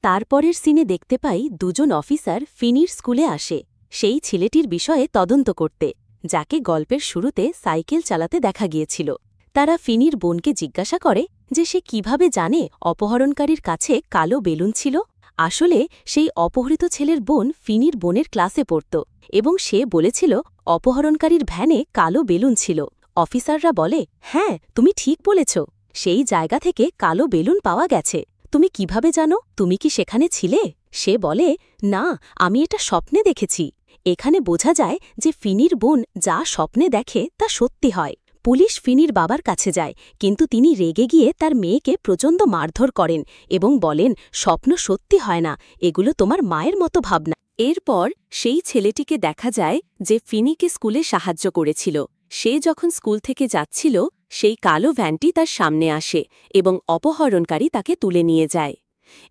তারপরের সিনে দেখতে পাই দুজন অফিসার ফিনির স্কুলে আসে সেই ছেলেটির বিষয়ে তদন্ত করতে যাকে গল্পের শুরুতে সাইকেল চালাতে দেখা গিয়েছিল। তারা ফিনির বোনকে জিজ্ঞাসা করে যে সে কিভাবে জানে অপহরণকারীর কাছে কালো বেলুন ছিল। আসলে সেই অপহৃত ছেলের বোন ফিনির বোনের ক্লাসে পড়ত এবং সে বলেছিল অপহরণকারীর ভ্যানে কালো বেলুন ছিল। অফিসাররা বলে, হ্যাঁ, তুমি ঠিক বলেছ, সেই জায়গা থেকে কালো বেলুন পাওয়া গেছে। তুমি কিভাবে জানো? তুমি কি সেখানে ছিলে? সে বলে, না, আমি এটা স্বপ্নে দেখেছি। এখানে বোঝা যায় যে ফিনির বোন যা স্বপ্নে দেখে তা সত্যি হয়। পুলিশ ফিনির বাবার কাছে যায়, কিন্তু তিনি রেগে গিয়ে তার মেয়েকে প্রচণ্ড মারধর করেন এবং বলেন, স্বপ্ন সত্যি হয় না, এগুলো তোমার মায়ের মতো ভাবনা। এরপর সেই ছেলেটিকে দেখা যায় যে ফিনিকে স্কুলে সাহায্য করেছিল। সে যখন স্কুল থেকে যাচ্ছিল সেই কালো ভ্যানটি তার সামনে আসে এবং অপহরণকারী তাকে তুলে নিয়ে যায়।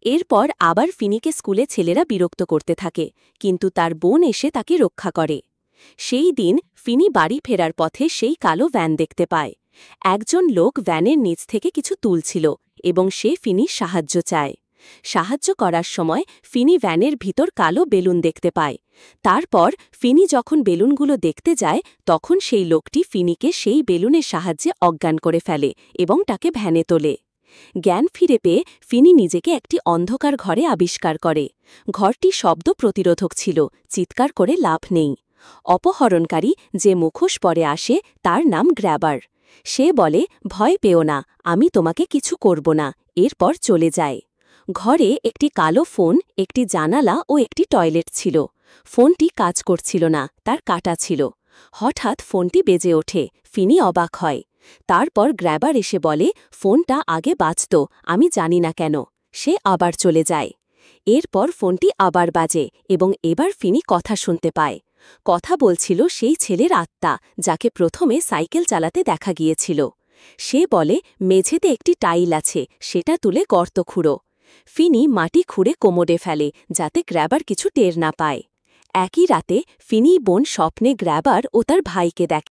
এরপর আবার ফিনিকে স্কুলে ছেলেরা বিরক্ত করতে থাকে, কিন্তু তার বোন এসে তাকে রক্ষা করে। সেই দিন ফিনি বাড়ি ফেরার পথে সেই কালো ভ্যান দেখতে পায়। একজন লোক ভ্যানের নিচ থেকে কিছু তুলছিল এবং সে ফিনির সাহায্য চায়। সাহায্য করার সময় ফিনি ভ্যানের ভিতর কালো বেলুন দেখতে পায়। তারপর ফিনি যখন বেলুনগুলো দেখতে যায় তখন সেই লোকটি ফিনিকে সেই বেলুনের সাহায্যে অজ্ঞান করে ফেলে এবং তাকে ভ্যানে তোলে। জ্ঞান ফিরে পেয়ে ফিনি নিজেকে একটি অন্ধকার ঘরে আবিষ্কার করে। ঘরটি শব্দ প্রতিরোধক ছিল, চিৎকার করে লাভ নেই। অপহরণকারী যে মুখোশ পরে আসে তার নাম গ্র্যাবার। সে বলে, ভয় পেও না, আমি তোমাকে কিছু করব না, এরপর চলে যায়। ঘরে একটি কালো ফোন, একটি জানালা ও একটি টয়লেট ছিল। ফোনটি কাজ করছিল না, তার কাটা ছিল। হঠাৎ ফোনটি বেজে ওঠে, ফিনি অবাক হয়। তারপর গ্র্যাবার এসে বলে, ফোনটা আগে বাজত, আমি জানি না কেন। সে আবার চলে যায়। এরপর ফোনটি আবার বাজে এবং এবার ফিনি কথা শুনতে পায়। কথা বলছিল সেই ছেলের আত্মা, যাকে প্রথমে সাইকেল চালাতে দেখা গিয়েছিল। সে বলে, মেঝেতে একটি টাইল আছে, সেটা তুলে গর্ত খুঁড়ো। ফিনি মাটি খুঁড়ে কোমরে ফেলে যাতে গ্র্যাবার কিছু টের না পায়। একই রাতে ফিনি বোন স্বপ্নে গ্র্যাবার ও তার ভাইকে দেখে।